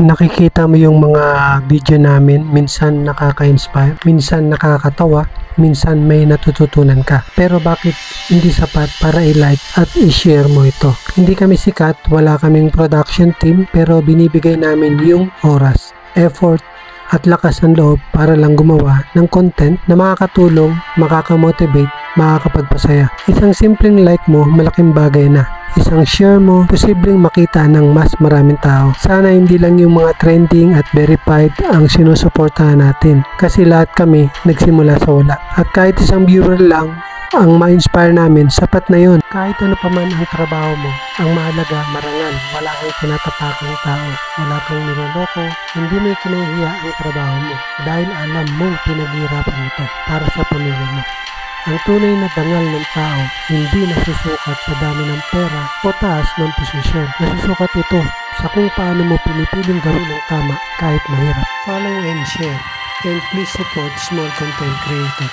nakikita mo yung mga video namin, minsan nakaka-inspire, minsan nakakatawa, minsan may natututunan ka. Pero bakit hindi sapat para i-like at i-share mo ito? Hindi kami sikat, wala kaming production team, pero binibigay namin yung oras, effort, at lakas ng loob para lang gumawa ng content na makakatulong, makakamotivate, makakapagpasaya. Isang simpleng like mo, malaking bagay na. Isang share mo, posibleng makita ng mas maraming tao. Sana hindi lang yung mga trending at verified ang sinusuportahan natin. Kasi lahat kami nagsimula sa wala. At kahit isang viewer lang ang ma-inspire namin, sapat na yun. Kahit ano pa man ang trabaho mo, ang mahalaga marangal. Wala kang tinatapakang tao, wala kang niloloko, hindi mo kinahihiya ang trabaho mo dahil alam mong pinaghihirapan ito para sa pamilya mo. Ang tunay na dangal ng tao hindi nasusukat sa dami ng pera o taas ng posisyon. Nasusukat ito sa kung paano mo pinipiling gawin ang tama kahit mahirap. Follow and share, and please support small content creator.